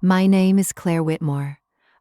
My name is Claire Whitmore.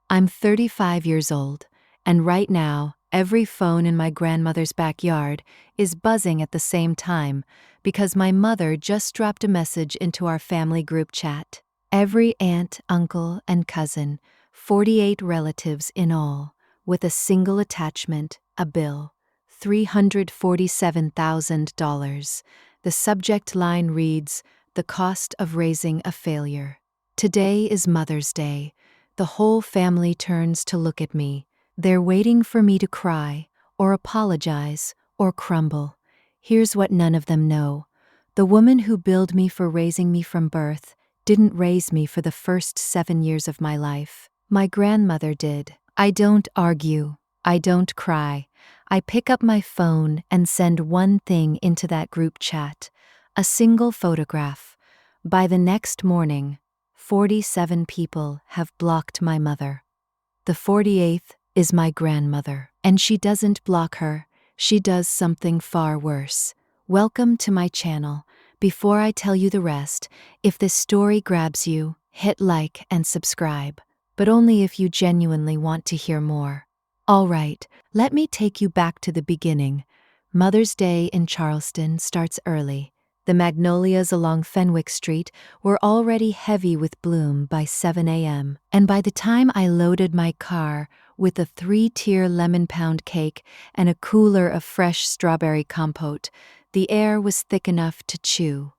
I'm 35 years old, and right now, every phone in my grandmother's backyard is buzzing at the same time because my mother just dropped a message into our family group chat. Every aunt, uncle, and cousin, 48 relatives in all, with a single attachment, a bill, $347,000. The subject line reads, "The cost of raising a failure." Today is Mother's Day. The whole family turns to look at me. They're waiting for me to cry, or apologize, or crumble. Here's what none of them know. The woman who billed me for raising me from birth didn't raise me for the first 7 years of my life. My grandmother did. I don't argue. I don't cry. I pick up my phone and send one thing into that group chat, a single photograph. By the next morning, 47 people have blocked my mother. The 48th is my grandmother, and she doesn't block her. She does something far worse. Welcome to my channel. Before I tell you the rest, if this story grabs you, hit like and subscribe, but only if you genuinely want to hear more. All right, let me take you back to the beginning. Mother's Day in Charleston starts early. The magnolias along Fenwick Street were already heavy with bloom by 7 a.m., and by the time I loaded my car with a 3-tier lemon pound cake and a cooler of fresh strawberry compote, the air was thick enough to chew.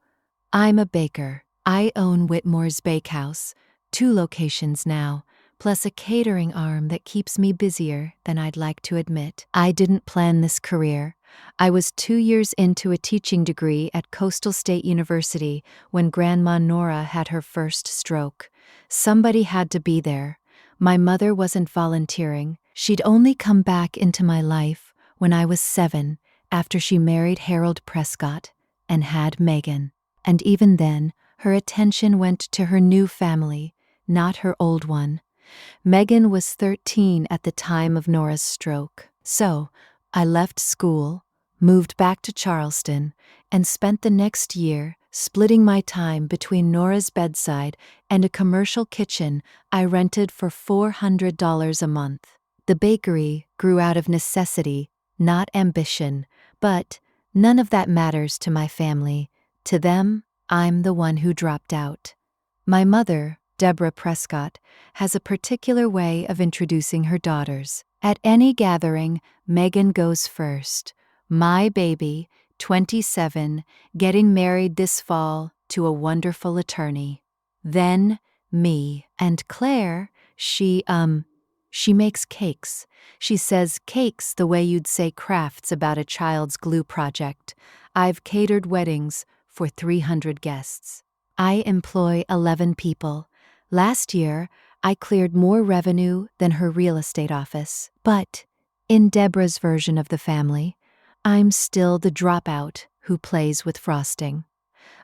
I'm a baker. I own Whitmore's Bakehouse, 2 locations now, plus a catering arm that keeps me busier than I'd like to admit. I didn't plan this career. I was 2 years into a teaching degree at Coastal State University when Grandma Nora had her first stroke. Somebody had to be there. My mother wasn't volunteering. She'd only come back into my life when I was 7, after she married Harold Prescott and had Megan. And even then, her attention went to her new family, not her old one. Megan was 13 at the time of Nora's stroke. So, I left school, moved back to Charleston, and spent the next year splitting my time between Nora's bedside and a commercial kitchen I rented for $400 a month. The bakery grew out of necessity, not ambition, but none of that matters to my family. To them, I'm the one who dropped out. My mother, Deborah Prescott, has a particular way of introducing her daughters. At any gathering, Megan goes first. My baby, 27, getting married this fall to a wonderful attorney. Then, me. And Claire, she makes cakes. She says cakes the way you'd say crafts about a child's glue project. I've catered weddings for 300 guests. I employ 11 people. Last year, I cleared more revenue than her real estate office. But, in Deborah's version of the family, I'm still the dropout who plays with frosting.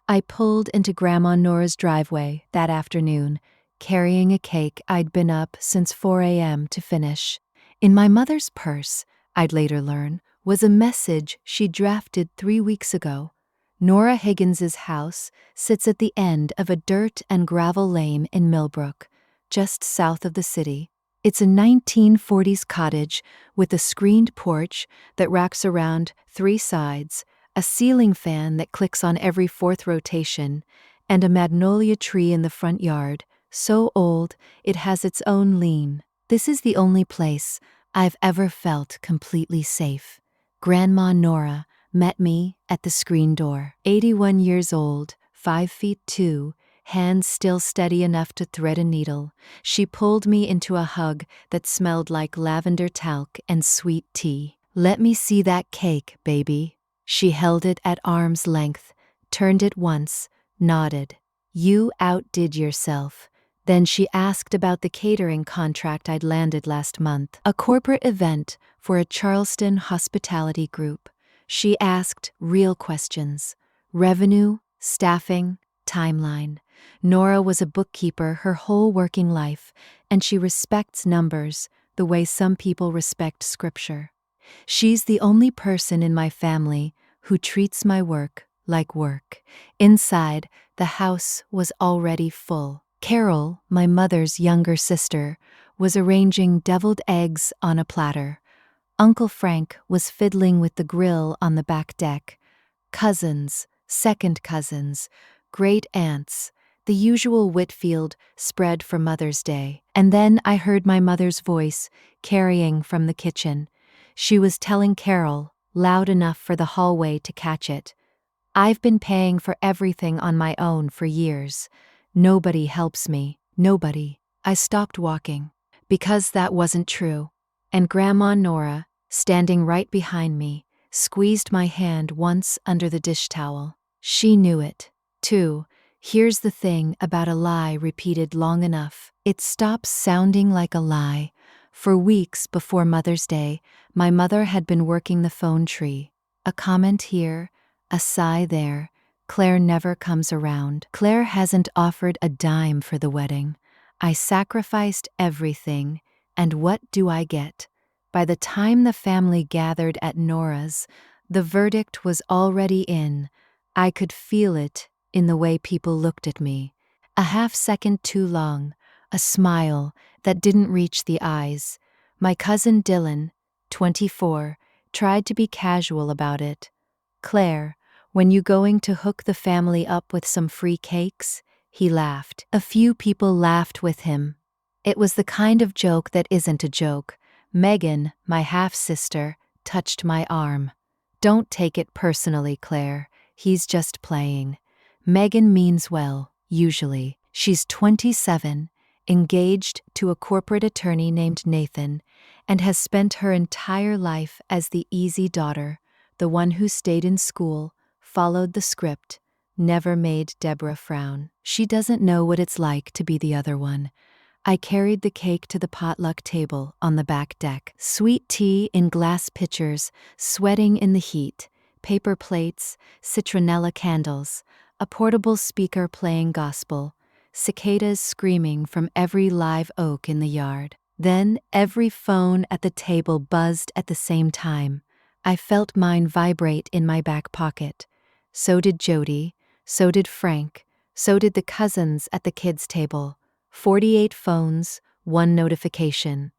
I pulled into Grandma Nora's driveway that afternoon, carrying a cake I'd been up since 4 a.m. to finish. In my mother's purse, I'd later learn, was a message she drafted 3 weeks ago. Nora Higgins's house sits at the end of a dirt and gravel lane in Millbrook, just south of the city. It's a 1940s cottage with a screened porch that wraps around 3 sides, a ceiling fan that clicks on every 4th rotation, and a magnolia tree in the front yard, so old it has its own lean. This is the only place I've ever felt completely safe. Grandma Nora met me at the screen door. 81 years old, 5'2", hands still steady enough to thread a needle. She pulled me into a hug that smelled like lavender talc and sweet tea. "Let me see that cake, baby." She held it at arm's length, turned it once, nodded. "You outdid yourself." Then she asked about the catering contract I'd landed last month, a corporate event for a Charleston hospitality group. She asked real questions: revenue, staffing, timeline. Nora was a bookkeeper her whole working life, and she respects numbers the way some people respect scripture. She's the only person in my family who treats my work like work. Inside, the house was already full. Carol, my mother's younger sister, was arranging deviled eggs on a platter. Uncle Frank was fiddling with the grill on the back deck. Cousins, second cousins, great aunts, the usual Whitfield spread for Mother's Day. And then I heard my mother's voice carrying from the kitchen. She was telling Carol, loud enough for the hallway to catch it. I've been paying for everything on my own for years. Nobody helps me, nobody. I stopped walking, because that wasn't true. And Grandma Nora, standing right behind me, squeezed my hand once under the dish towel. She knew it, too. Here's the thing about a lie repeated long enough. It stops sounding like a lie. For weeks before Mother's Day, my mother had been working the phone tree. A comment here, a sigh there. Claire never comes around. Claire hasn't offered a dime for the wedding. I sacrificed everything, and what do I get? By the time the family gathered at Nora's, the verdict was already in. I could feel it in the way people looked at me. A half second too long, a smile that didn't reach the eyes. My cousin Dylan, 24, tried to be casual about it. Claire, when you going to hook the family up with some free cakes? He laughed. A few people laughed with him. It was the kind of joke that isn't a joke. Megan, my half-sister, touched my arm. Don't take it personally, Claire. He's just playing. Megan means well, usually. She's 27, engaged to a corporate attorney named Nathan, and has spent her entire life as the easy daughter, the one who stayed in school, followed the script, never made Deborah frown. She doesn't know what it's like to be the other one. I carried the cake to the potluck table on the back deck. Sweet tea in glass pitchers, sweating in the heat, paper plates, citronella candles, a portable speaker playing gospel, cicadas screaming from every live oak in the yard. Then every phone at the table buzzed at the same time. I felt mine vibrate in my back pocket. So did Jody, so did Frank, so did the cousins at the kids' table. 48 phones, 1 notification.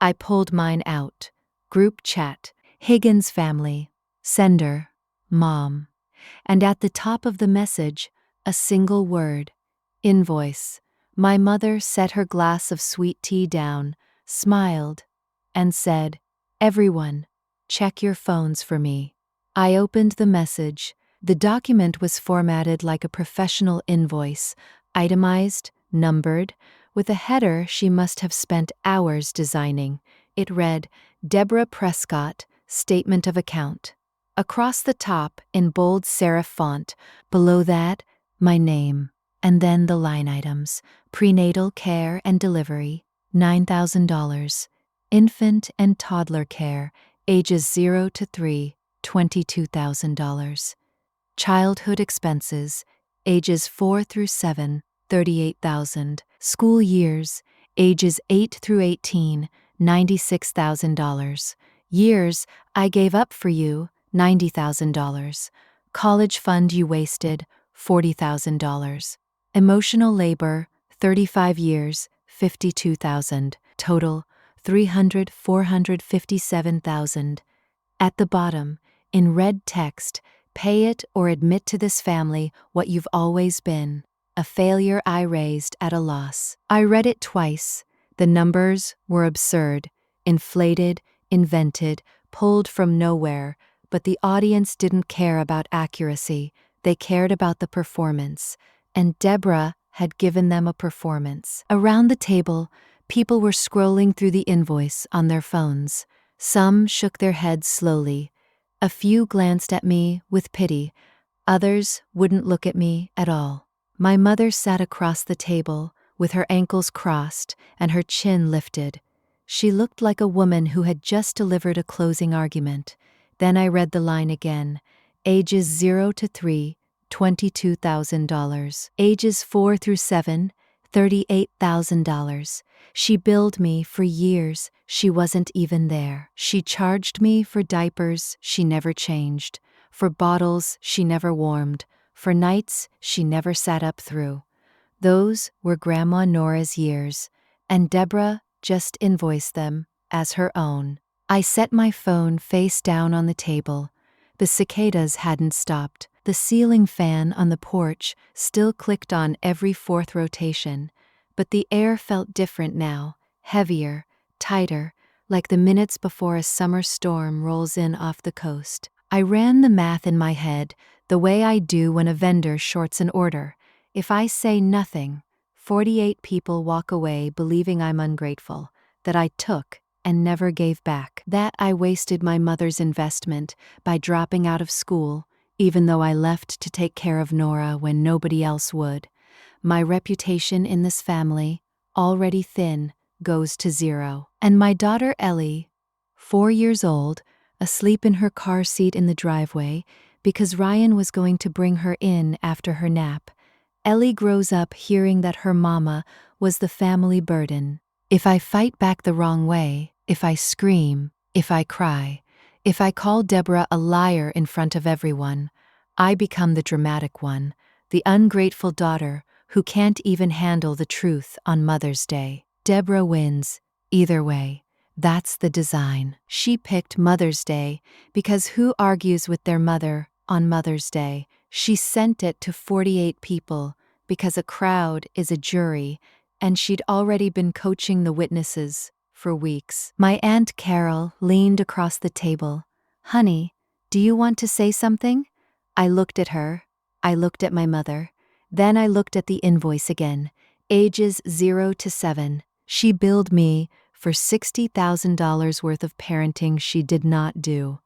I pulled mine out. Group chat, Higgins family, sender, Mom. And at the top of the message, a single word, invoice. My mother set her glass of sweet tea down, smiled, and said, "Everyone, check your phones for me." I opened the message. The document was formatted like a professional invoice, itemized, numbered, with a header she must have spent hours designing. It read, Deborah Prescott, Statement of Account. Across the top, in bold serif font, below that, my name, and then the line items: prenatal care and delivery, $9,000, infant and toddler care, ages 0 to 3, $22,000. Childhood expenses, ages 4 through 7, $38,000. School years, ages 8 through 18, $96,000. Years I gave up for you, $90,000. College fund you wasted, $40,000. Emotional labor, 35 years, $52,000. Total, $457,000. At the bottom, in red text, pay it or admit to this family what you've always been. A failure I raised at a loss. I read it twice. The numbers were absurd, inflated, invented, pulled from nowhere, but the audience didn't care about accuracy. They cared about the performance, and Deborah had given them a performance. Around the table, people were scrolling through the invoice on their phones. Some shook their heads slowly. A few glanced at me with pity. Others wouldn't look at me at all. My mother sat across the table, with her ankles crossed and her chin lifted. She looked like a woman who had just delivered a closing argument. Then I read the line again. Ages 0 to 3, $22,000. Ages 4 through 7, $38,000. She billed me for years she wasn't even there. She charged me for diapers she never changed, for bottles she never warmed, for nights she never sat up through. Those were Grandma Nora's years, and Deborah just invoiced them as her own. I set my phone face down on the table. The cicadas hadn't stopped. The ceiling fan on the porch still clicked on every fourth rotation, but the air felt different now, heavier, tighter, like the minutes before a summer storm rolls in off the coast. I ran the math in my head, the way I do when a vendor shorts an order. If I say nothing, 48 people walk away believing I'm ungrateful, that I took and never gave back, that I wasted my mother's investment by dropping out of school, even though I left to take care of Nora when nobody else would. My reputation in this family, already thin, goes to zero. And my daughter Ellie, 4 years old, asleep in her car seat in the driveway because Ryan was going to bring her in after her nap. Ellie grows up hearing that her mama was the family burden. If I fight back the wrong way, if I scream, if I cry, if I call Deborah a liar in front of everyone, I become the dramatic one, the ungrateful daughter who can't even handle the truth on Mother's Day. Deborah wins, either way. That's the design. She picked Mother's Day because who argues with their mother on Mother's Day? She sent it to 48 people because a crowd is a jury, and she'd already been coaching the witnesses for weeks. My Aunt Carol leaned across the table. "Honey, do you want to say something?" I looked at her. I looked at my mother. Then I looked at the invoice again. Ages 0 to 7. She billed me for $60,000 worth of parenting she did not do.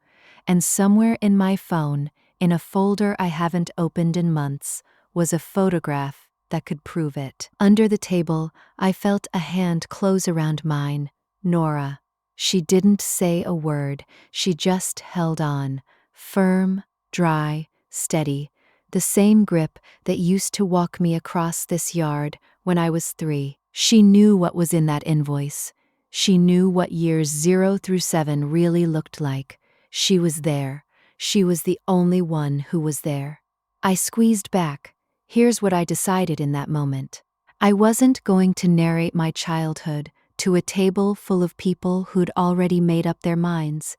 And somewhere in my phone, in a folder I haven't opened in months, was a photograph that could prove it. Under the table, I felt a hand close around mine. Nora. She didn't say a word. She just held on. Firm, dry, steady. The same grip that used to walk me across this yard when I was 3. She knew what was in that invoice. She knew what years 0 through 7 really looked like. She was there. She was the only one who was there. I squeezed back. Here's what I decided in that moment. I wasn't going to narrate my childhood to a table full of people who'd already made up their minds.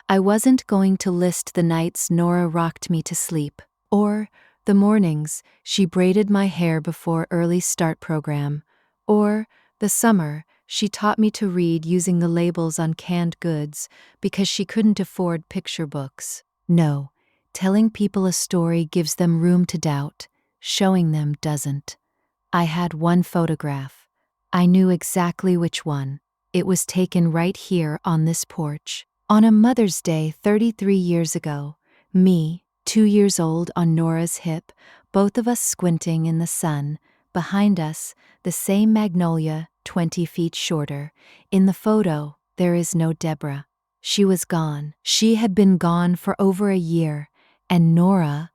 I wasn't going to list the nights Nora rocked me to sleep, or the mornings she braided my hair before early start program, or the summer she taught me to read using the labels on canned goods because she couldn't afford picture books. No, telling people a story gives them room to doubt. Showing them doesn't. I had one photograph. I knew exactly which one. It was taken right here on this porch. On a Mother's Day 33 years ago, me, 2 years old on Nora's hip, both of us squinting in the sun. Behind us, the same magnolia, 20 feet shorter. In the photo, there is no Deborah. She was gone. She had been gone for over a year. And Nora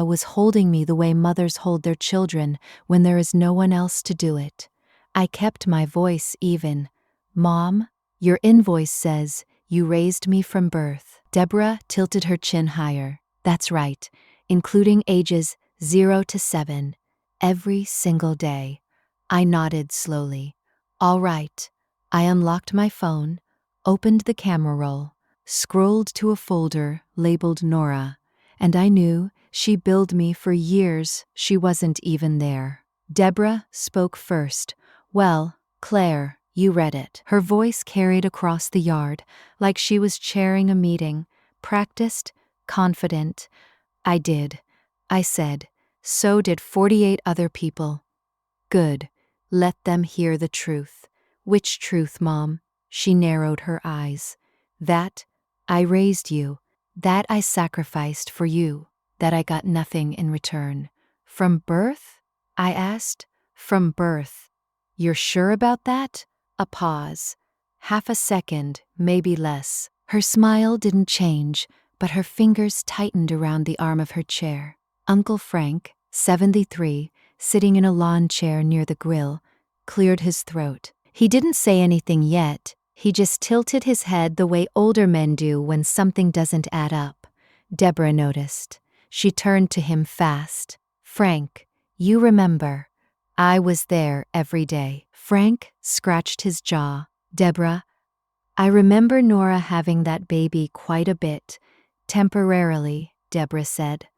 was holding me the way mothers hold their children when there is no one else to do it. I kept my voice even. "Mom, your invoice says you raised me from birth." Deborah tilted her chin higher. "That's right, including ages 0 to 7. Every single day." I nodded slowly. "All right." I unlocked my phone, opened the camera roll, scrolled to a folder labeled Nora, and I knew she billed me for years she wasn't even there. Deborah spoke first. "Well, Claire, you read it." Her voice carried across the yard like she was chairing a meeting, practiced, confident. "I did," I said. "So did 48 other people." "Good. Let them hear the truth." "Which truth, Mom?" She narrowed her eyes. "That I raised you, that I sacrificed for you, that I got nothing in return." "From birth?" I asked. "From birth." "You're sure about that?" A pause. Half a second, maybe less. Her smile didn't change, but her fingers tightened around the arm of her chair. Uncle Frank, 73, sitting in a lawn chair near the grill, cleared his throat. He didn't say anything yet. He just tilted his head the way older men do when something doesn't add up. Deborah noticed. She turned to him fast. "Frank, you remember." I was there every day. Frank scratched his jaw. Deborah, I remember Nora having that baby quite a bit. Temporarily, Deborah said.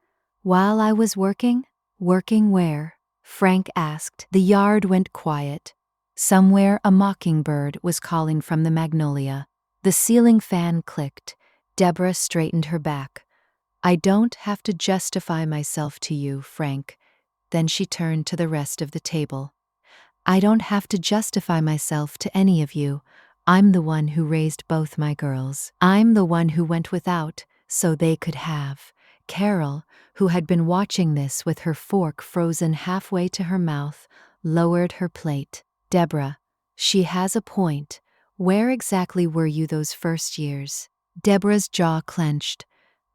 While I was working? Working where? Frank asked. The yard went quiet. Somewhere a mockingbird was calling from the magnolia. The ceiling fan clicked. Deborah straightened her back. I don't have to justify myself to you, Frank. Then she turned to the rest of the table. I don't have to justify myself to any of you. I'm the one who raised both my girls. I'm the one who went without, so they could have. Carol, who had been watching this with her fork frozen halfway to her mouth, lowered her plate. Deborah, she has a point. Where exactly were you those first years? Deborah's jaw clenched.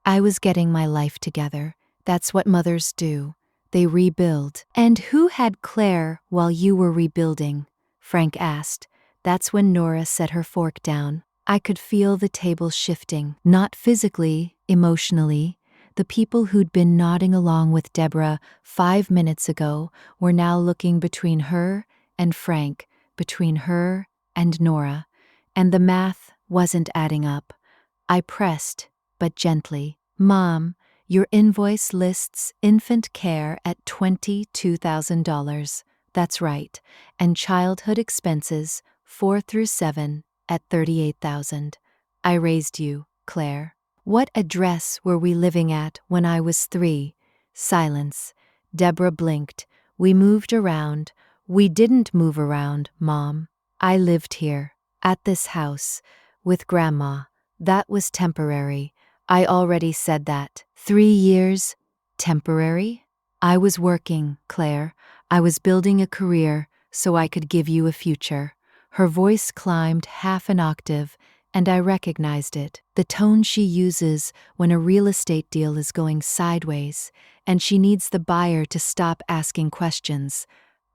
I was getting my life together. That's what mothers do. They rebuild. And who had Claire while you were rebuilding? Frank asked. That's when Nora set her fork down. I could feel the table shifting. Not physically, emotionally. The people who'd been nodding along with Deborah 5 minutes ago were now looking between her and Frank, between her and Nora. And the math wasn't adding up. I pressed, but gently. Mom, your invoice lists infant care at $22,000. That's right. And childhood expenses, 4 through 7, at $38,000. I raised you, Claire. What address were we living at when I was 3? Silence. Deborah blinked. We moved around. We didn't move around, Mom. I lived here, at this house, with Grandma. That was temporary. I already said that. 3 years? Temporary? I was working, Claire. I was building a career so I could give you a future. Her voice climbed half an octave, and I recognized it. The tone she uses when a real estate deal is going sideways, and she needs the buyer to stop asking questions.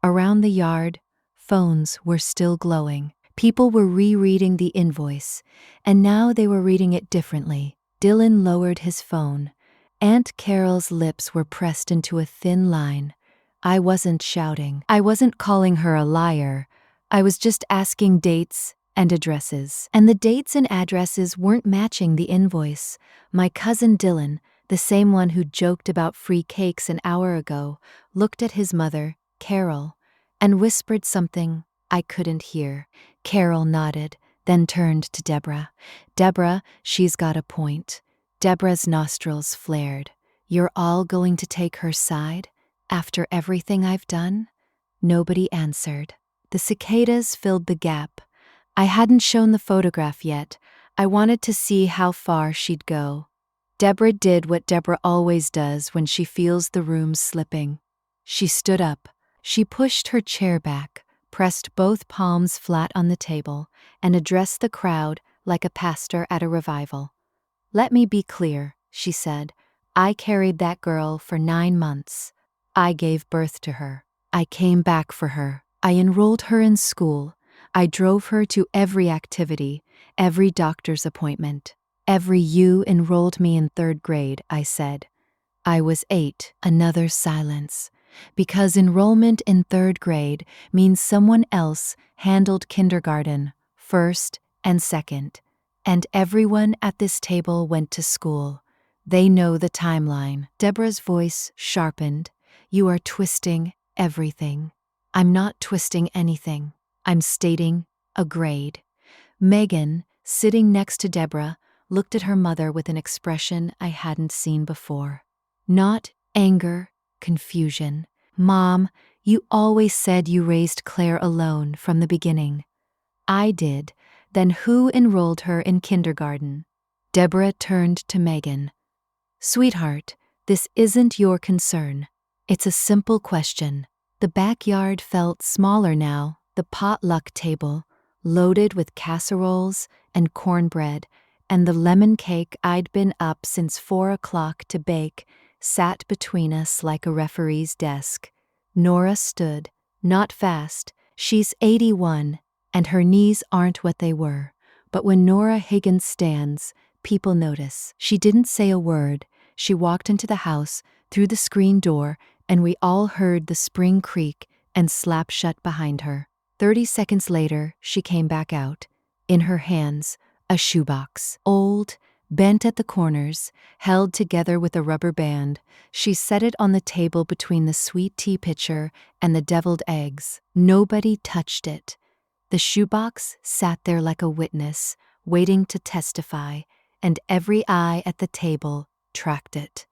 Around the yard, phones were still glowing. People were rereading the invoice, and now they were reading it differently. Dylan lowered his phone. Aunt Carol's lips were pressed into a thin line. I wasn't shouting. I wasn't calling her a liar. I was just asking dates and addresses. And the dates and addresses weren't matching the invoice. My cousin Dylan, the same one who joked about free cakes an hour ago, looked at his mother, Carol, and whispered something I couldn't hear. Carol nodded, then turned to Deborah. Deborah, she's got a point. Deborah's nostrils flared. You're all going to take her side? After everything I've done? Nobody answered. The cicadas filled the gap. I hadn't shown the photograph yet. I wanted to see how far she'd go. Deborah did what Deborah always does when she feels the room slipping. She stood up. She pushed her chair back, pressed both palms flat on the table, and addressed the crowd like a pastor at a revival. Let me be clear, she said. I carried that girl for 9 months. I gave birth to her. I came back for her. I enrolled her in school. I drove her to every activity, every doctor's appointment. You enrolled me in 3rd grade, I said. I was 8. Another silence. Because enrollment in 3rd grade means someone else handled kindergarten, 1st and 2nd. And everyone at this table went to school. They know the timeline. Deborah's voice sharpened. You are twisting everything. I'm not twisting anything. I'm stating a grade. Megan, sitting next to Deborah, looked at her mother with an expression I hadn't seen before. Not anger, confusion. Mom, you always said you raised Claire alone from the beginning. I did. Then who enrolled her in kindergarten? Deborah turned to Megan. Sweetheart, this isn't your concern. It's a simple question. The backyard felt smaller now, the potluck table, loaded with casseroles and cornbread, and the lemon cake I'd been up since 4 o'clock to bake, sat between us like a referee's desk. Nora stood, not fast. She's 81, and her knees aren't what they were. But when Nora Higgins stands, people notice. She didn't say a word. She walked into the house, through the screen door, and we all heard the spring creak, and slapped shut behind her. 30 seconds later, she came back out. In her hands, a shoebox. Old, bent at the corners, held together with a rubber band, she set it on the table between the sweet tea pitcher and the deviled eggs. Nobody touched it. The shoebox sat there like a witness, waiting to testify, and every eye at the table tracked it.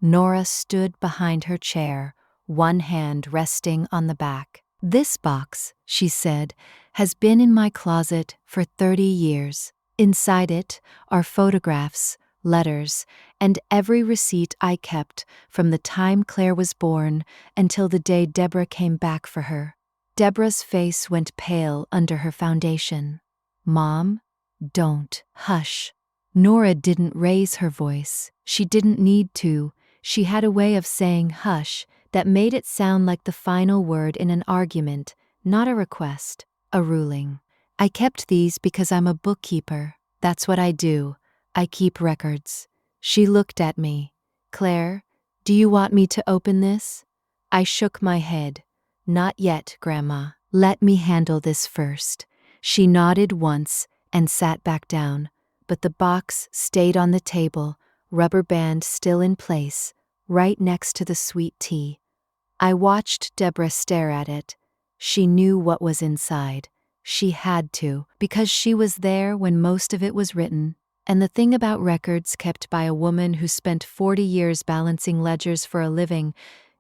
Nora stood behind her chair, one hand resting on the back. "This box," she said, "has been in my closet for 30 years. Inside it are photographs, letters, and every receipt I kept from the time Claire was born until the day Deborah came back for her." Deborah's face went pale under her foundation. "Mom, don't. Hush." Nora didn't raise her voice. She didn't need to. She had a way of saying hush that made it sound like the final word in an argument, not a request, a ruling. "I kept these because I'm a bookkeeper. That's what I do. I keep records." She looked at me. "Claire, do you want me to open this?" I shook my head. "Not yet, Grandma. Let me handle this first." She nodded once and sat back down, but the box stayed on the table, rubber band still in place, right next to the sweet tea. I watched Deborah stare at it. She knew what was inside. She had to, because she was there when most of it was written. And the thing about records kept by a woman who spent 40 years balancing ledgers for a living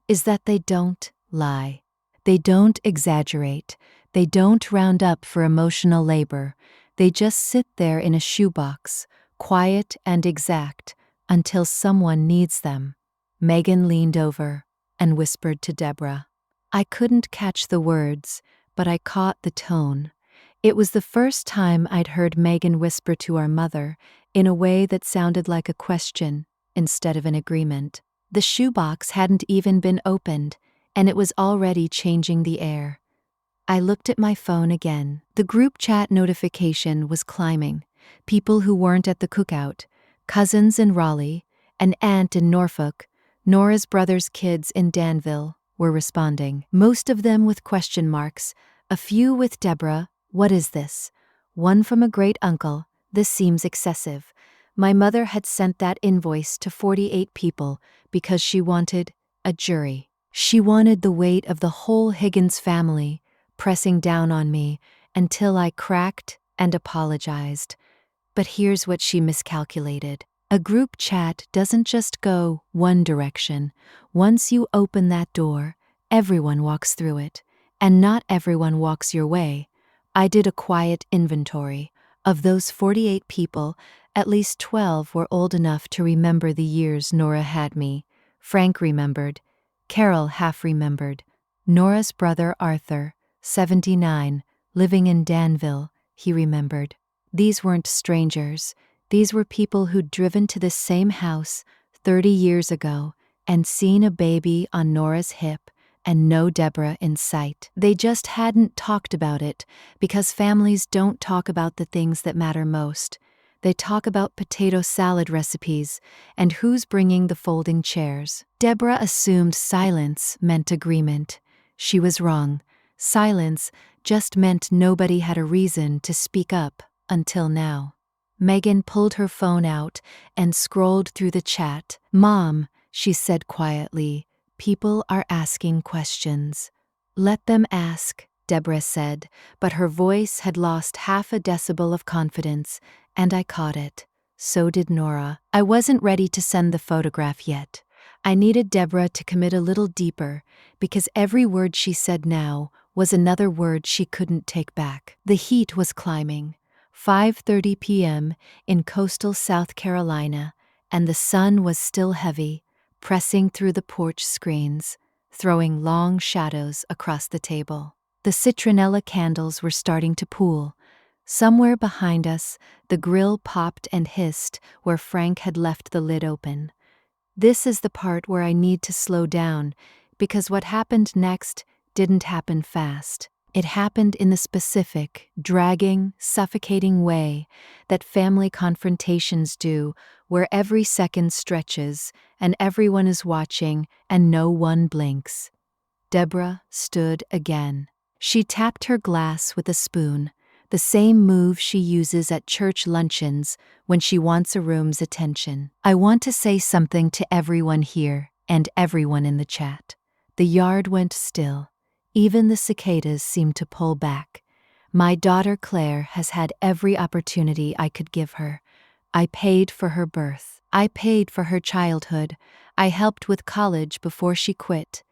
is that they don't lie. They don't exaggerate. They don't round up for emotional labor. They just sit there in a shoebox, quiet and exact, until someone needs them. Megan leaned over and whispered to Deborah. I couldn't catch the words, but I caught the tone. It was the first time I'd heard Megan whisper to our mother in a way that sounded like a question instead of an agreement. The shoebox hadn't even been opened, and it was already changing the air. I looked at my phone again. The group chat notification was climbing. People who weren't at the cookout, cousins in Raleigh, an aunt in Norfolk, Nora's brother's kids in Danville, were responding. Most of them with question marks, a few with Deborah, "What is this?" One from a great uncle, "This seems excessive." My mother had sent that invoice to 48 people because she wanted a jury. She wanted the weight of the whole Higgins family pressing down on me until I cracked and apologized. But here's what she miscalculated. A group chat doesn't just go one direction. Once you open that door, everyone walks through it, and not everyone walks your way. I did a quiet inventory. Of those 48 people, at least 12 were old enough to remember the years Nora had me. Frank remembered. Carol half remembered. Nora's brother Arthur, 79, living in Danville, he remembered. These weren't strangers. These were people who'd driven to this same house 30 years ago and seen a baby on Nora's hip and no Deborah in sight. They just hadn't talked about it because families don't talk about the things that matter most. They talk about potato salad recipes and who's bringing the folding chairs. Deborah assumed silence meant agreement. She was wrong. Silence just meant nobody had a reason to speak up until now. Megan pulled her phone out and scrolled through the chat. "Mom," she said quietly, "people are asking questions." "Let them ask," Deborah said, but her voice had lost half a decibel of confidence, and I caught it. So did Nora. I wasn't ready to send the photograph yet. I needed Deborah to commit a little deeper, because every word she said now was another word she couldn't take back. The heat was climbing. 5:30 p.m. in coastal South Carolina, and the sun was still heavy, pressing through the porch screens, throwing long shadows across the table. The citronella candles were starting to pool. Somewhere behind us, the grill popped and hissed where Frank had left the lid open. This is the part where I need to slow down, because what happened next didn't happen fast. It happened in the specific, dragging, suffocating way that family confrontations do, where every second stretches, and everyone is watching, and no one blinks. Deborah stood again. She tapped her glass with a spoon, the same move she uses at church luncheons when she wants a room's attention. I want to say something to everyone here and everyone in the chat. The yard went still. Even the cicadas seemed to pull back. My daughter Claire has had every opportunity I could give her. I paid for her birth. I paid for her childhood. I helped with college before she quit.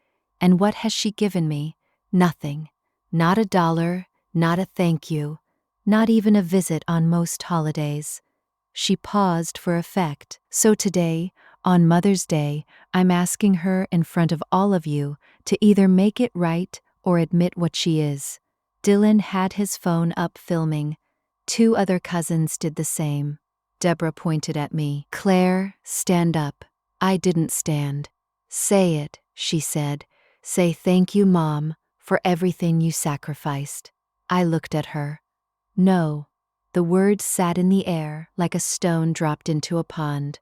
And what has she given me? Nothing. Not $1, not a thank you, not even a visit on most holidays. She paused for effect. So today, on Mother's Day, I'm asking her in front of all of you to either make it right or admit what she is. Dylan had his phone up filming. 2 other cousins did the same. Deborah pointed at me. Claire, stand up. I didn't stand. Say it, she said. Say thank you, Mom, for everything you sacrificed. I looked at her. No. The words sat in the air like a stone dropped into a pond.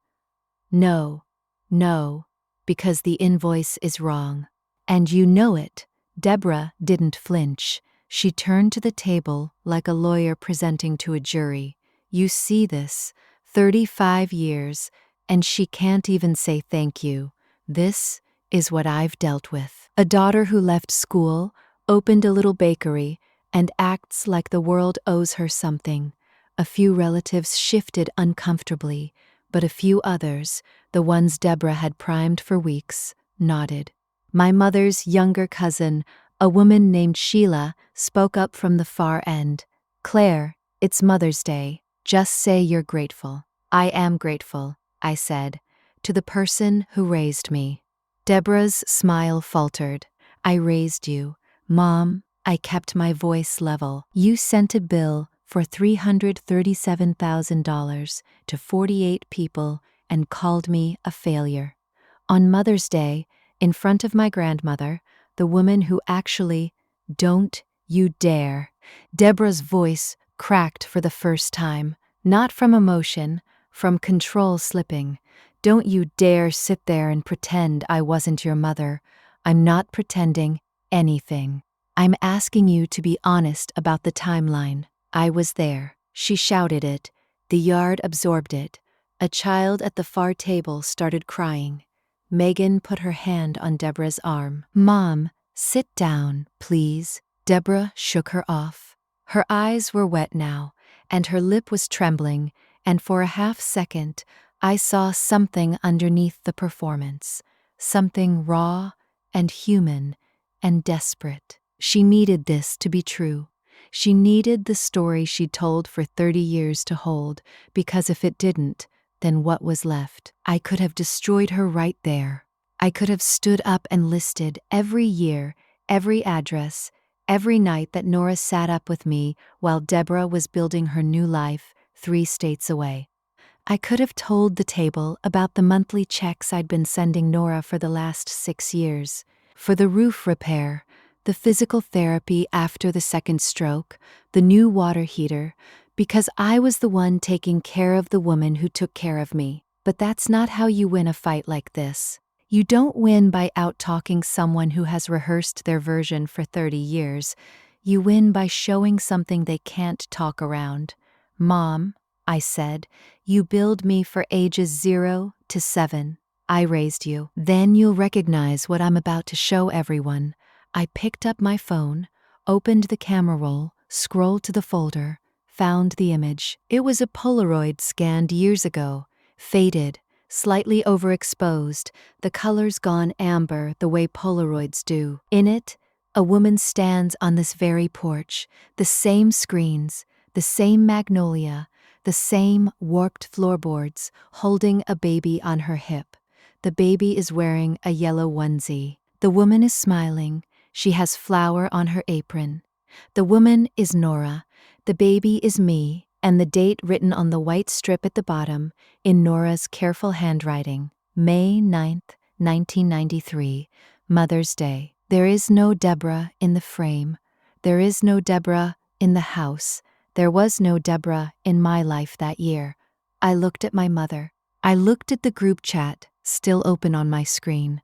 No. No. Because the invoice is wrong. And you know it. Deborah didn't flinch. She turned to the table like a lawyer presenting to a jury. You see this. 35 years, and she can't even say thank you. This is what I've dealt with. A daughter who left school, opened a little bakery, and acts like the world owes her something. A few relatives shifted uncomfortably, but a few others, the ones Deborah had primed for weeks, nodded. My mother's younger cousin, a woman named Sheila, spoke up from the far end. Claire, it's Mother's Day. Just say you're grateful. I am grateful, I said, to the person who raised me. Deborah's smile faltered. I raised you. Mom, I kept my voice level. You sent a bill for $337,000 to 48 people and called me a failure. On Mother's Day, in front of my grandmother, the woman who actually, don't you dare. Deborah's voice cracked for the first time, not from emotion, from control slipping. Don't you dare sit there and pretend I wasn't your mother. I'm not pretending anything. I'm asking you to be honest about the timeline. I was there. She shouted it. The yard absorbed it. A child at the far table started crying. Megan put her hand on Deborah's arm. Mom, sit down, please. Deborah shook her off. Her eyes were wet now, and her lip was trembling, and for a half-second, I saw something underneath the performance. Something raw and human and desperate. She needed this to be true. She needed the story she'd told for 30 years to hold, because if it didn't, then what was left? I could have destroyed her right there. I could have stood up and listed every year, every address, every night that Nora sat up with me while Deborah was building her new life 3 states away. I could have told the table about the monthly checks I'd been sending Nora for the last 6 years, for the roof repair, the physical therapy after the second stroke, the new water heater, because I was the one taking care of the woman who took care of me. But that's not how you win a fight like this. You don't win by out-talking someone who has rehearsed their version for 30 years. You win by showing something they can't talk around. Mom, I said, you billed me for ages 0 to 7. I raised you. Then you'll recognize what I'm about to show everyone. I picked up my phone, opened the camera roll, scrolled to the folder, found the image. It was a Polaroid scanned years ago, faded, slightly overexposed, the colors gone amber the way Polaroids do. In it, a woman stands on this very porch, the same screens, the same magnolia, the same warped floorboards, holding a baby on her hip. The baby is wearing a yellow onesie. The woman is smiling. She has flour on her apron. The woman is Nora. The baby is me, and the date written on the white strip at the bottom, in Nora's careful handwriting, May 9th, 1993, Mother's Day. There is no Deborah in the frame. There is no Deborah in the house. There was no Deborah in my life that year. I looked at my mother. I looked at the group chat, still open on my screen.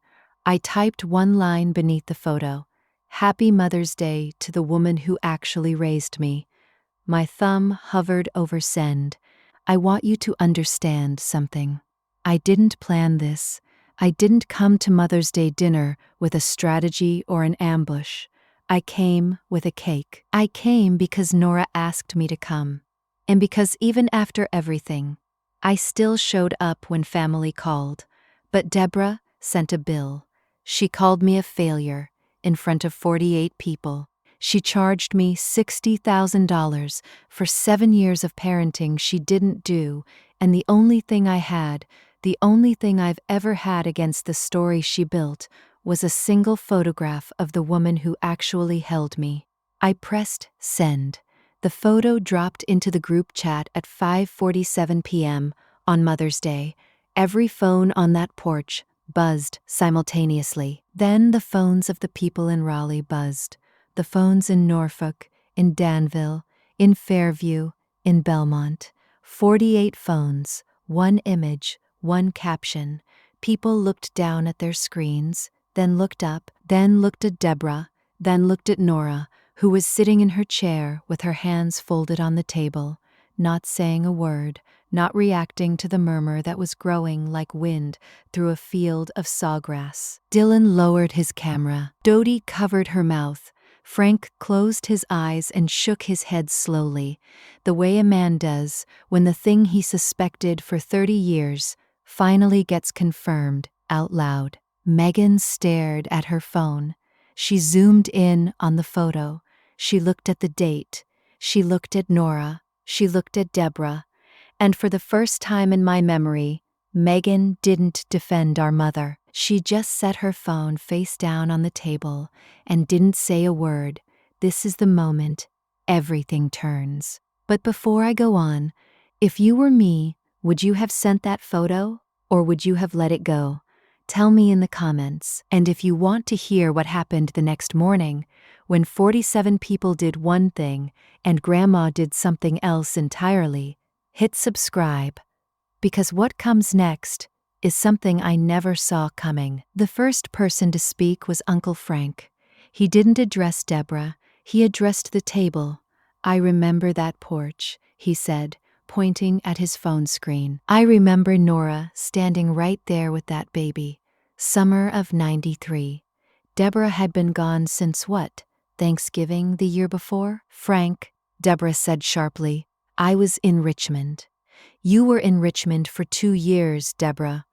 I typed one line beneath the photo: "Happy Mother's Day to the woman who actually raised me." My thumb hovered over send. I want you to understand something. I didn't plan this. I didn't come to Mother's Day dinner with a strategy or an ambush. I came with a cake. I came because Nora asked me to come. And because even after everything, I still showed up when family called. But Deborah sent a bill. She called me a failure in front of 48 people. She charged me $60,000 for 7 years of parenting she didn't do, and the only thing I had, the only thing I've ever had against the story she built, was a single photograph of the woman who actually held me. I pressed send. The photo dropped into the group chat at 5:47 p.m. on Mother's Day. Every phone on that porch buzzed simultaneously. Then the phones of the people in Raleigh buzzed. The phones in Norfolk, in Danville, in Fairview, in Belmont. 48 phones, one image, one caption. People looked down at their screens, then looked up, then looked at Deborah, then looked at Nora, who was sitting in her chair with her hands folded on the table, not saying a word, not reacting to the murmur that was growing like wind through a field of sawgrass. Dylan lowered his camera. Dodie covered her mouth. Frank closed his eyes and shook his head slowly, the way a man does when the thing he suspected for 30 years finally gets confirmed out loud. Megan stared at her phone. She zoomed in on the photo. She looked at the date. She looked at Nora. She looked at Deborah. And for the first time in my memory, Megan didn't defend our mother. She just set her phone face down on the table and didn't say a word. This is the moment everything turns. But before I go on, if you were me, would you have sent that photo, or would you have let it go? Tell me in the comments. And if you want to hear what happened the next morning, when 47 people did one thing and Grandma did something else entirely, hit subscribe. Because what comes next is something I never saw coming. The first person to speak was Uncle Frank. He didn't address Deborah, he addressed the table. "I remember that porch," he said, pointing at his phone screen. "I remember Nora standing right there with that baby. Summer of '93. Deborah had been gone since what? Thanksgiving the year before?" "Frank," Deborah said sharply, "I was in Richmond." "You were in Richmond for 2 years, Deborah."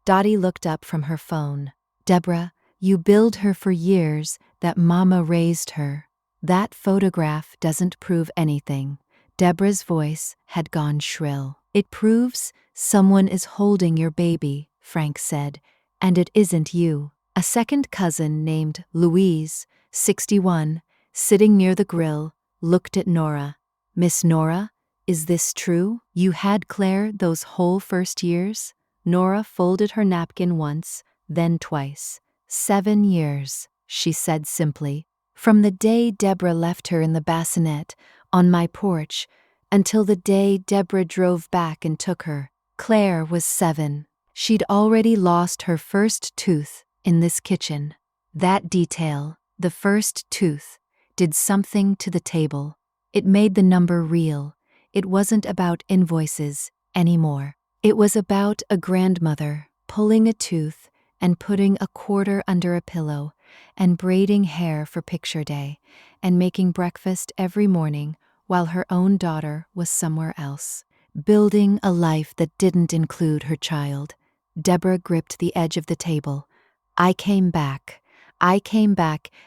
Dottie looked up from her phone. "Deborah, you billed her for years that Mama raised her. That photograph doesn't prove anything." Deborah's voice had gone shrill. "It proves someone is holding your baby," Frank said, "and it isn't you." A second cousin named Louise, 61, sitting near the grill, looked at Nora. "Miss Nora, is this true? You had Claire those whole first years?" Nora folded her napkin once, then twice. 7 years, she said simply. "From the day Deborah left her in the bassinet on my porch until the day Deborah drove back and took her. Claire was 7. She'd already lost her first tooth in this kitchen." That detail, the first tooth, did something to the table. It made the number real. It wasn't about invoices anymore. It was about a grandmother pulling a tooth and putting a quarter under a pillow and braiding hair for picture day and making breakfast every morning while her own daughter was somewhere else. Building a life that didn't include her child. Deborah gripped the edge of the table. I came back,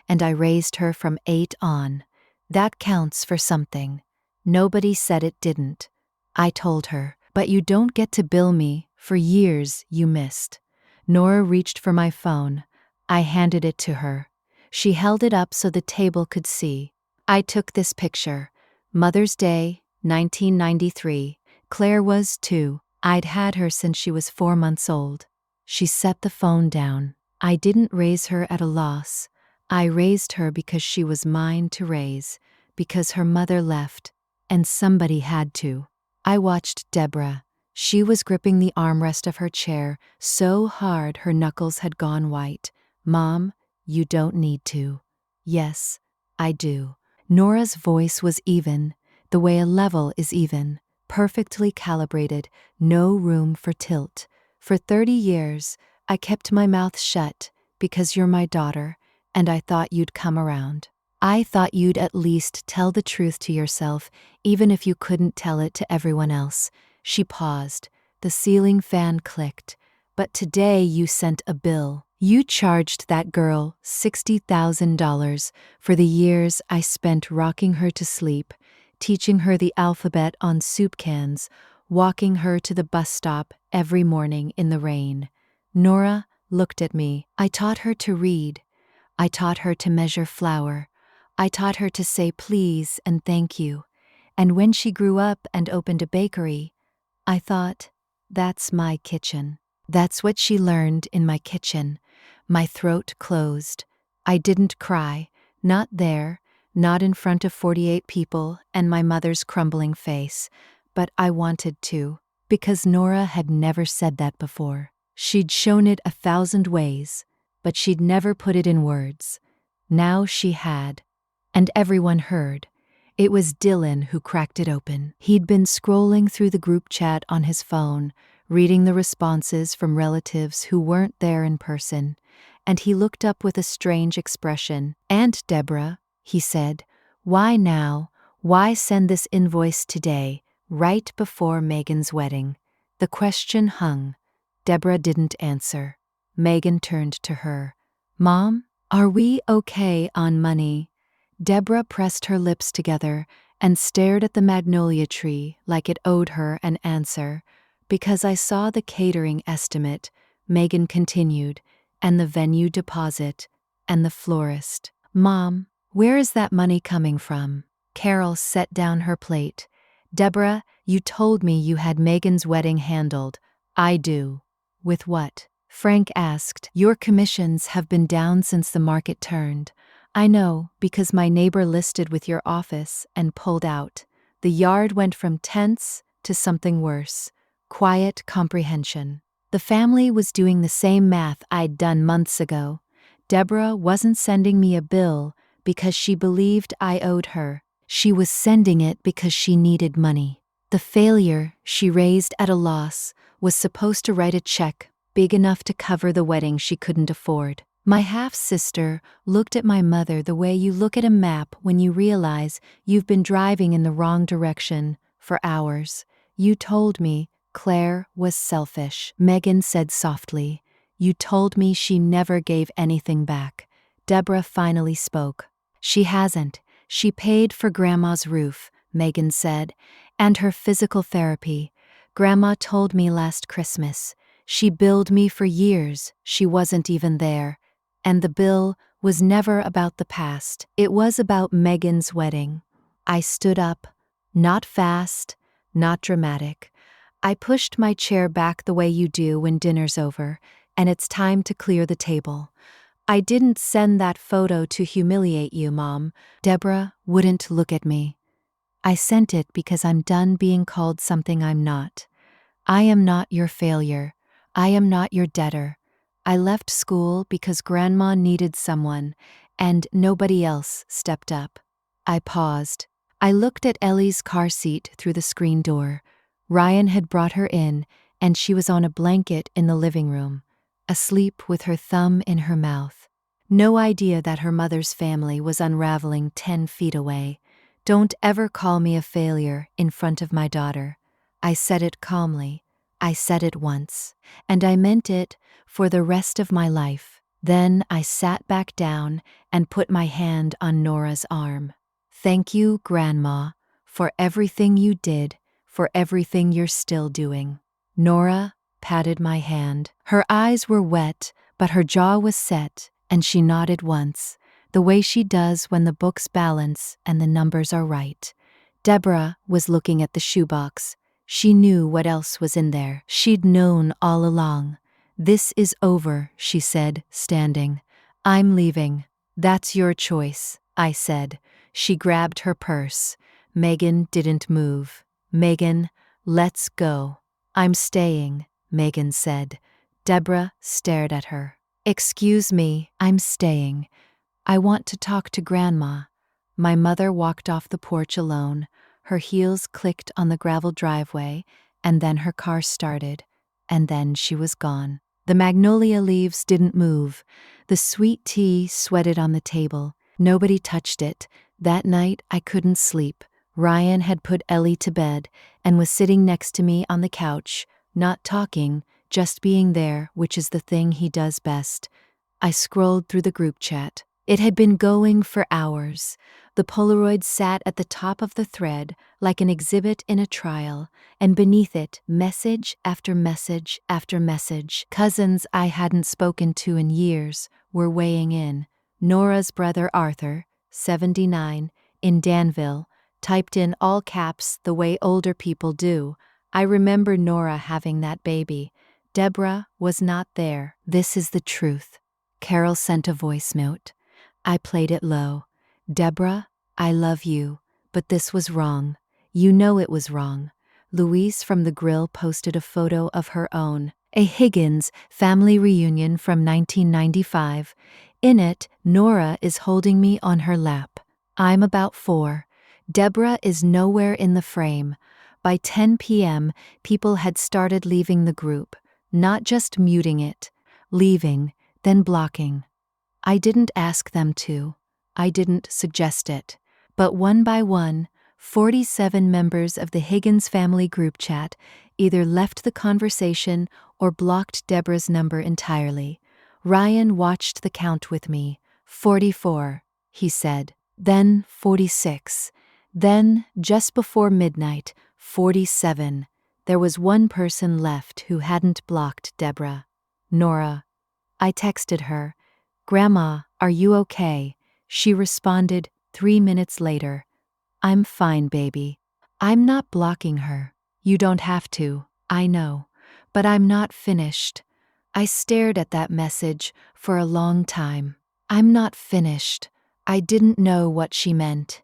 and I raised her from 8 on. That counts for something. Nobody said it didn't. I told her, but you don't get to bill me for years you missed." Nora reached for my phone. I handed it to her. She held it up so the table could see. "I took this picture. Mother's Day, 1993. Claire was 2. I'd had her since she was 4 months old." She set the phone down. "I didn't raise her at a loss. I raised her because she was mine to raise, because her mother left, and somebody had to." I watched Deborah. She was gripping the armrest of her chair so hard her knuckles had gone white. Mom, you don't need to. Yes, I do. Nora's voice was even, the way a level is even, perfectly calibrated, no room for tilt. For 30 years, I kept my mouth shut because you're my daughter, and I thought you'd come around. I thought you'd at least tell the truth to yourself, even if you couldn't tell it to everyone else. She paused. The ceiling fan clicked. But today you sent a bill. You charged that girl $60,000 for the years I spent rocking her to sleep, teaching her the alphabet on soup cans, walking her to the bus stop every morning in the rain. Nora looked at me. I taught her to read. I taught her to measure flour. I taught her to say please and thank you. And when she grew up and opened a bakery, I thought, that's my kitchen. That's what she learned in my kitchen. My throat closed. I didn't cry, not there, not in front of 48 people and my mother's crumbling face, but I wanted to, because Nora had never said that before. She'd shown it 1,000 ways, but she'd never put it in words. Now she had, and everyone heard. It was Dylan who cracked it open. He'd been scrolling through the group chat on his phone, reading the responses from relatives who weren't there in person, and he looked up with a strange expression. "Aunt Deborah," he said, "why now? Why send this invoice today, right before Megan's wedding?" The question hung. Deborah didn't answer. Megan turned to her. "Mom, are we okay on money?" Deborah pressed her lips together and stared at the magnolia tree like it owed her an answer. "Because I saw the catering estimate," Megan continued, "and the venue deposit, and the florist." "Mom, where is that money coming from?" Carol set down her plate. "Deborah, you told me you had Megan's wedding handled." "I do." "With what?" Frank asked. "Your commissions have been down since the market turned." "I know, because my neighbor listed with your office and pulled out." The yard went from tense to something worse. Quiet comprehension. The family was doing the same math I'd done months ago. Deborah wasn't sending me a bill because she believed I owed her. She was sending it because she needed money. The failure she raised at a loss was supposed to write a check big enough to cover the wedding she couldn't afford. My half-sister looked at my mother the way you look at a map when you realize you've been driving in the wrong direction for hours. "You told me Claire was selfish," Megan said softly. "You told me she never gave anything back." Deborah finally spoke. "She hasn't. She paid for Grandma's roof," Megan said, "and her physical therapy. Grandma told me last Christmas. She billed me for years. She wasn't even there. And the bill was never about the past. It was about Megan's wedding." I stood up. Not fast, not dramatic. I pushed my chair back the way you do when dinner's over, and it's time to clear the table. "I didn't send that photo to humiliate you, Mom." Deborah wouldn't look at me. "I sent it because I'm done being called something I'm not. I am not your failure. I am not your debtor. I left school because Grandma needed someone, and nobody else stepped up." I paused. I looked at Ellie's car seat through the screen door. Ryan had brought her in, and she was on a blanket in the living room, asleep with her thumb in her mouth. No idea that her mother's family was unraveling 10 feet away. "Don't ever call me a failure in front of my daughter." I said it calmly. I said it once, and I meant it for the rest of my life. Then I sat back down and put my hand on Nora's arm. "Thank you, Grandma, for everything you did, for everything you're still doing." Nora patted my hand. Her eyes were wet, but her jaw was set, and she nodded once, the way she does when the books balance and the numbers are right. Deborah was looking at the shoebox. She knew what else was in there. She'd known all along. "This is over," she said, standing. "I'm leaving." "That's your choice," I said. She grabbed her purse. Megan didn't move. "Megan, let's go." "I'm staying," Megan said. Deborah stared at her. "Excuse me, I'm staying. I want to talk to Grandma." My mother walked off the porch alone. Her heels clicked on the gravel driveway, and then her car started, and then she was gone. The magnolia leaves didn't move. The sweet tea sweated on the table. Nobody touched it. That night, I couldn't sleep. Ryan had put Ellie to bed and was sitting next to me on the couch, not talking, just being there, which is the thing he does best. I scrolled through the group chat. It had been going for hours. The Polaroid sat at the top of the thread like an exhibit in a trial, and beneath it, message after message after message. Cousins I hadn't spoken to in years were weighing in. Nora's brother Arthur, 79, in Danville, typed in all caps the way older people do. "I remember Nora having that baby. Deborah was not there. This is the truth." Carol sent a voice note. I played it low. "Deborah, I love you, but this was wrong. You know it was wrong." Louise from the Grill posted a photo of her own, a Higgins family reunion from 1995. In it, Nora is holding me on her lap. I'm about 4. Deborah is nowhere in the frame. By 10 p.m., people had started leaving the group, not just muting it, leaving, then blocking. I didn't ask them to. I didn't suggest it. But one by one, 47 members of the Higgins family group chat either left the conversation or blocked Deborah's number entirely. Ryan watched the count with me. 44, he said. Then 46. Then, just before midnight, 47. There was one person left who hadn't blocked Deborah. Nora. I texted her, "Grandma, are you okay?" She responded 3 minutes later, "I'm fine, baby." I'm not blocking her. You don't have to, I know. But I'm not finished. I stared at that message for a long time. I'm not finished. I didn't know what she meant.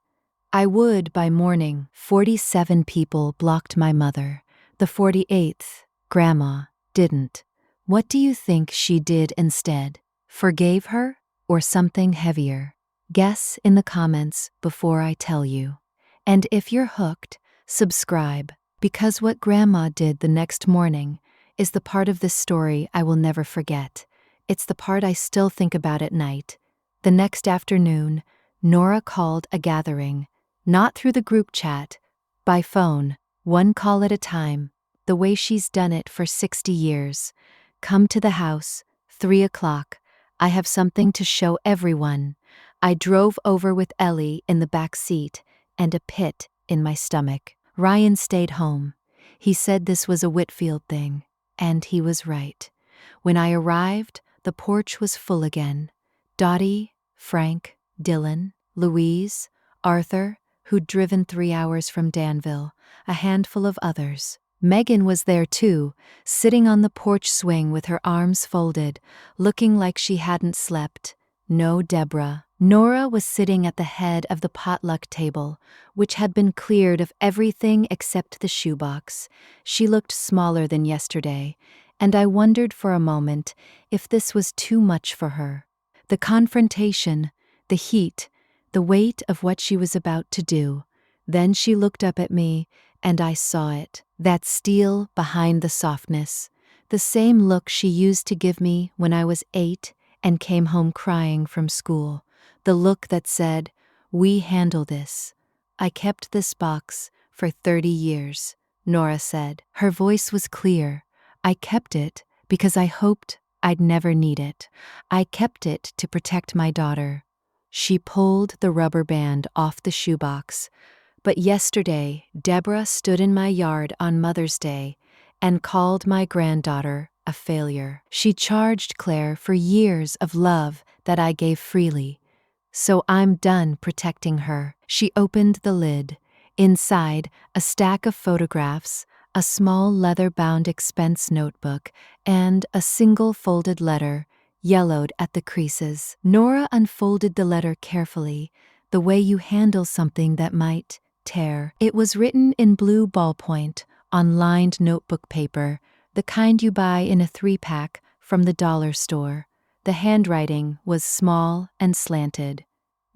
I would by morning. 47 people blocked my mother. The 48th, Grandma, didn't. What do you think she did instead? Forgave her, or something heavier? Guess in the comments before I tell you. And if you're hooked, subscribe, because what Grandma did the next morning is the part of this story I will never forget. It's the part I still think about at night. The next afternoon, Nora called a gathering, not through the group chat, by phone, one call at a time, the way she's done it for 60 years. "Come to the house, 3 o'clock. I have something to show everyone." I drove over with Ellie in the back seat and a pit in my stomach. Ryan stayed home. He said this was a Whitfield thing, and he was right. When I arrived, the porch was full again. Dottie, Frank, Dylan, Louise, Arthur, who'd driven 3 hours from Danville, a handful of others. Megan was there too, sitting on the porch swing with her arms folded, looking like she hadn't slept. No Deborah. Nora was sitting at the head of the potluck table, which had been cleared of everything except the shoebox. She looked smaller than yesterday, and I wondered for a moment if this was too much for her. The confrontation, the heat, the weight of what she was about to do. Then she looked up at me, and I saw it. That steel behind the softness. The same look she used to give me when I was 8 and came home crying from school. The look that said, "We handle this." "I kept this box for 30 years, Nora said. Her voice was clear. "I kept it because I hoped I'd never need it. I kept it to protect my daughter." She pulled the rubber band off the shoebox. "But yesterday, Deborah stood in my yard on Mother's Day and called my granddaughter a failure. She charged Claire for years of love that I gave freely. So I'm done protecting her." She opened the lid. Inside, a stack of photographs, a small leather-bound expense notebook, and a single folded letter, yellowed at the creases. Nora unfolded the letter carefully, the way you handle something that might tear. It was written in blue ballpoint on lined notebook paper, the kind you buy in a 3-pack from the dollar store. The handwriting was small and slanted.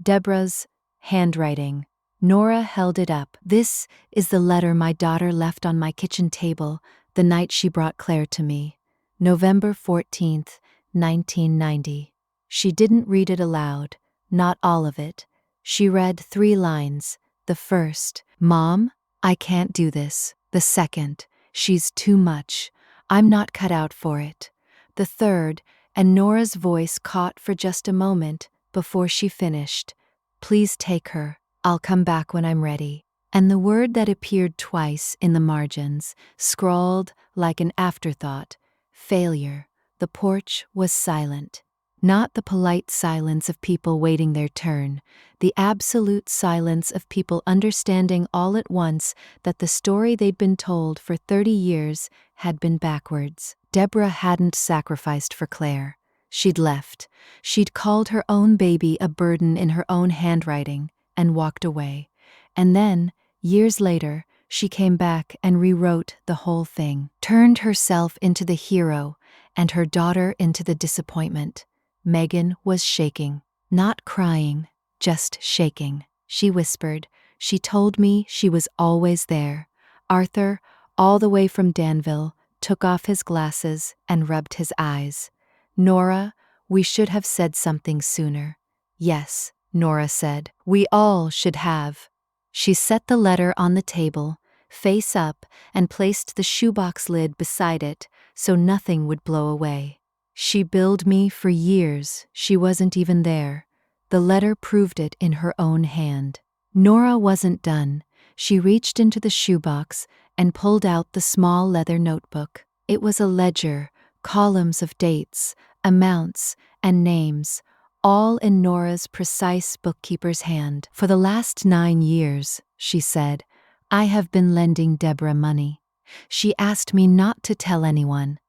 Deborah's handwriting. Nora held it up. "This is the letter my daughter left on my kitchen table the night she brought Claire to me. November 14th, 1990. She didn't read it aloud, not all of it. She read 3 lines. The first, "Mom, I can't do this." The second, "She's too much. I'm not cut out for it." The third, and Nora's voice caught for just a moment before she finished, "Please take her. I'll come back when I'm ready." And the word that appeared twice in the margins, scrawled like an afterthought, "Failure." The porch was silent. Not the polite silence of people waiting their turn, the absolute silence of people understanding all at once that the story they'd been told for 30 years had been backwards. Deborah hadn't sacrificed for Claire. She'd left. She'd called her own baby a burden in her own handwriting and walked away. And then, years later, she came back and rewrote the whole thing, turned herself into the hero and her daughter into the disappointment. Megan was shaking. Not crying, just shaking. She whispered, "She told me she was always there." Arthur, all the way from Danville, took off his glasses and rubbed his eyes. "Nora, we should have said something sooner." "Yes," Nora said, "we all should have." She set the letter on the table, face up, and placed the shoebox lid beside it so nothing would blow away. "She billed me for years. She wasn't even there." The letter proved it in her own hand. Nora wasn't done. She reached into the shoebox and pulled out the small leather notebook. It was a ledger, columns of dates, amounts, and names, all in Nora's precise bookkeeper's hand. "For the last 9 years," she said, "I have been lending Deborah money. She asked me not to tell anyone."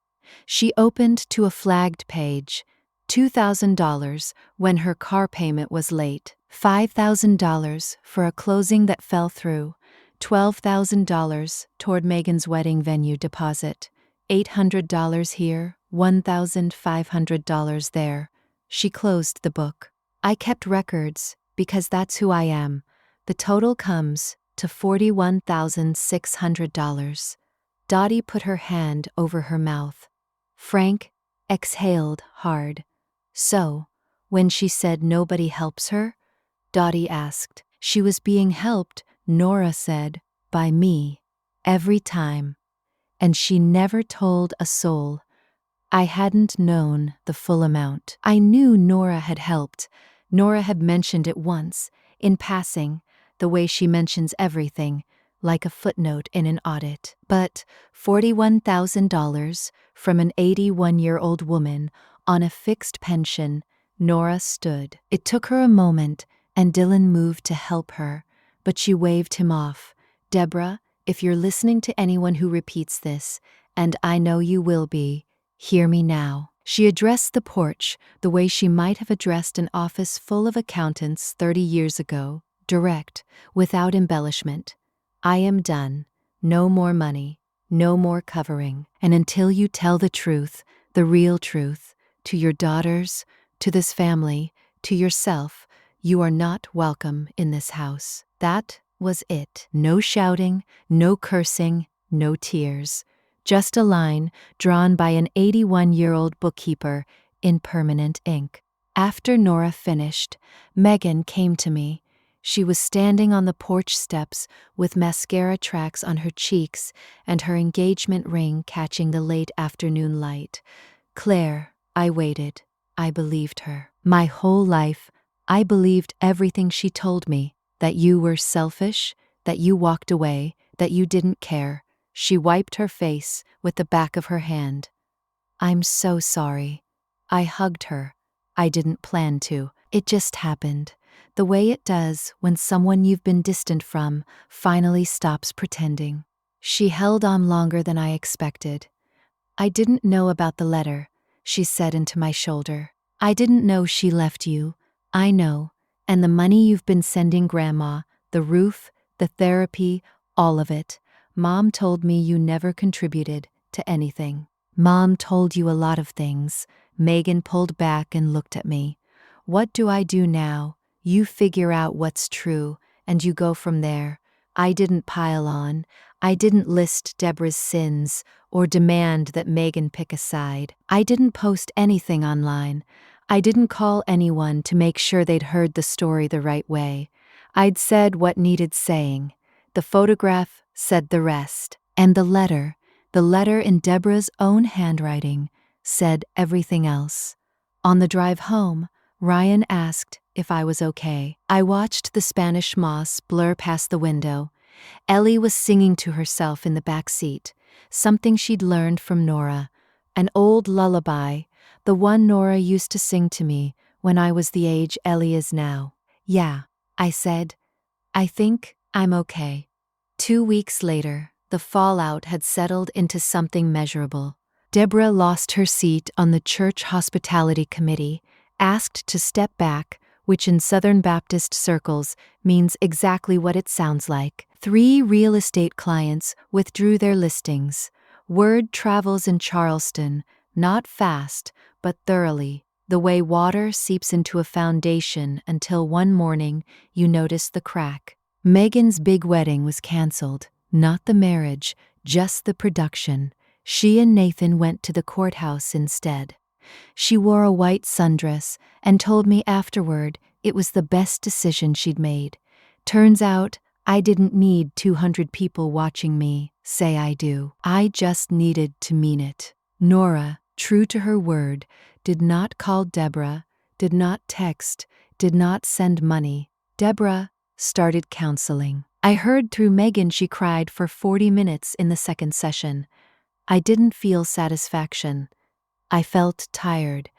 She opened to a flagged page. $2,000 when her car payment was late. $5,000 for a closing that fell through. $12,000 toward Megan's wedding venue deposit. $800 here, $1,500 there. She closed the book. "I kept records because that's who I am. The total comes to $41,600. Dottie put her hand over her mouth. Frank exhaled hard. "So, when she said nobody helps her?" Dottie asked. "She was being helped," Nora said, "by me. Every time. And she never told a soul." I hadn't known the full amount. I knew Nora had helped. Nora had mentioned it once, in passing, the way she mentions everything, like a footnote in an audit. But $41,000 from an 81-year-old woman on a fixed pension, Nora stood. It took her a moment, and Dylan moved to help her, but she waved him off. "Deborah, if you're listening to anyone who repeats this, and I know you will be, hear me now." She addressed the porch the way she might have addressed an office full of accountants 30 years ago, direct, without embellishment. "I am done. No more money, no more covering. And until you tell the truth, the real truth, to your daughters, to this family, to yourself, you are not welcome in this house." That was it. No shouting, no cursing, no tears. Just a line drawn by an 81-year-old bookkeeper in permanent ink. After Nora finished, Megan came to me. She was standing on the porch steps with mascara tracks on her cheeks and her engagement ring catching the late afternoon light. "Claire," I waited. I believed her. My whole life, I believed everything she told me, that you were selfish, that you walked away, that you didn't care. She wiped her face with the back of her hand. "I'm so sorry." I hugged her. I didn't plan to. It just happened. The way it does when someone you've been distant from finally stops pretending. She held on longer than I expected. "I didn't know about the letter," she said into my shoulder. "I didn't know she left you. I know. And the money you've been sending Grandma, the roof, the therapy, all of it. Mom told me you never contributed to anything. Mom told you a lot of things. Megan pulled back and looked at me. What do I do now? You figure out what's true, and you go from there. I didn't pile on. I didn't list Deborah's sins or demand that Megan pick a side. I didn't post anything online. I didn't call anyone to make sure they'd heard the story the right way. I'd said what needed saying. The photograph said the rest. And the letter in Deborah's own handwriting, said everything else. On the drive home, Ryan asked if I was okay. I watched the Spanish moss blur past the window. Ellie was singing to herself in the back seat, something she'd learned from Nora, an old lullaby, the one Nora used to sing to me when I was the age Ellie is now. Yeah, I said. I think I'm okay. 2 weeks later, the fallout had settled into something measurable. Deborah lost her seat on the church hospitality committee, asked to step back, which in Southern Baptist circles means exactly what it sounds like. 3 real estate clients withdrew their listings. Word travels in Charleston, not fast, but thoroughly, the way water seeps into a foundation until one morning you notice the crack. Megan's big wedding was canceled, not the marriage, just the production. She and Nathan went to the courthouse instead. She wore a white sundress and told me afterward it was the best decision she'd made. Turns out, I didn't need 200 people watching me say I do. I just needed to mean it. Nora, true to her word, did not call Deborah, did not text, did not send money. Deborah started counseling. I heard through Megan she cried for 40 minutes in the second session. I didn't feel satisfaction. I felt tired.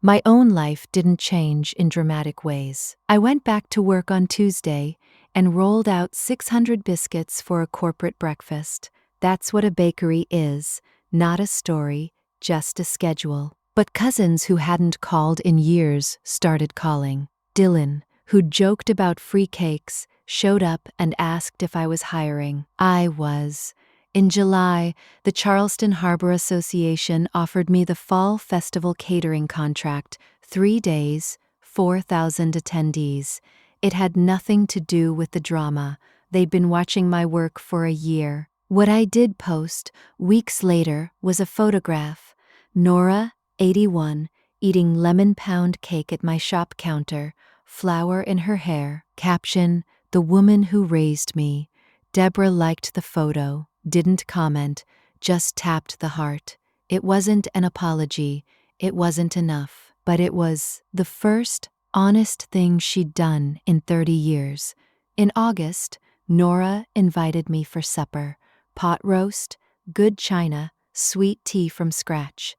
My own life didn't change in dramatic ways. I went back to work on Tuesday and rolled out 600 biscuits for a corporate breakfast. That's what a bakery is, not a story, just a schedule. But cousins who hadn't called in years started calling. Dylan, who'd joked about free cakes, showed up and asked if I was hiring. I was. In July, the Charleston Harbor Association offered me the Fall Festival catering contract, 3 days, 4,000 attendees. It had nothing to do with the drama. They'd been watching my work for a year. What I did post, weeks later, was a photograph. Nora, 81, eating lemon pound cake at my shop counter, flower in her hair. Caption, "The woman who raised me." Deborah liked the photo. Didn't comment, just tapped the heart. It wasn't an apology, it wasn't enough, but it was the first honest thing she'd done in 30 years. In August, Nora invited me for supper. Pot roast, good china, sweet tea from scratch.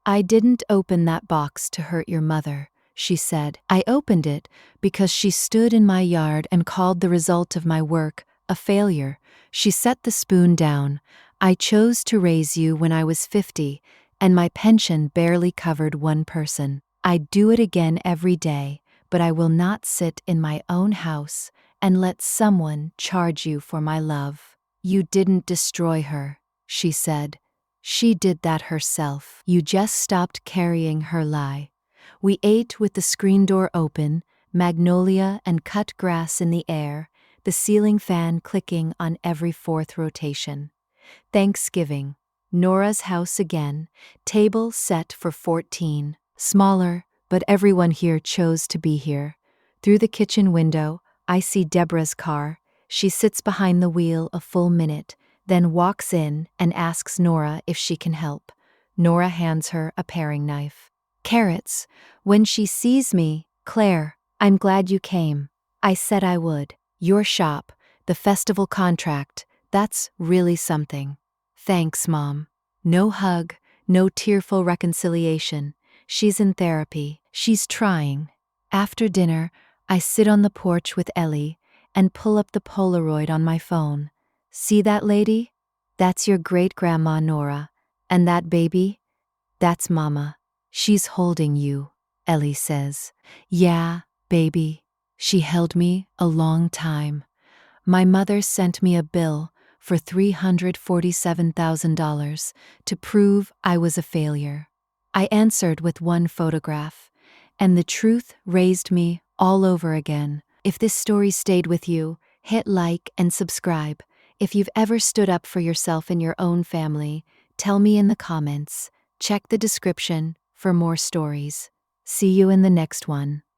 I didn't open that box to hurt your mother, she said. I opened it because she stood in my yard and called the result of my work a failure. She set the spoon down. I chose to raise you when I was 50, and my pension barely covered one person. I'd do it again every day, but I will not sit in my own house and let someone charge you for my love. You didn't destroy her, she said. She did that herself. You just stopped carrying her lie. We ate with the screen door open, magnolia and cut grass in the air, the ceiling fan clicking on every 4th rotation. Thanksgiving. Nora's house again, table set for 14. Smaller, but everyone here chose to be here. Through the kitchen window, I see Deborah's car. She sits behind the wheel a full minute, then walks in and asks Nora if she can help. Nora hands her a paring knife. Carrots. When she sees me, Claire, I'm glad you came. I said I would. Your shop, the festival contract, that's really something. Thanks, Mom. No hug, no tearful reconciliation. She's in therapy. She's trying. After dinner, I sit on the porch with Ellie and pull up the Polaroid on my phone. See that lady? That's your great-grandma Nora. And that baby? That's Mama. She's holding you, Ellie says. Yeah, baby. She held me a long time. My mother sent me a bill for $347,000 to prove I was a failure. I answered with one photograph, and the truth raised me all over again. If this story stayed with you, hit like and subscribe. If you've ever stood up for yourself in your own family, tell me in the comments. Check the description for more stories. See you in the next one.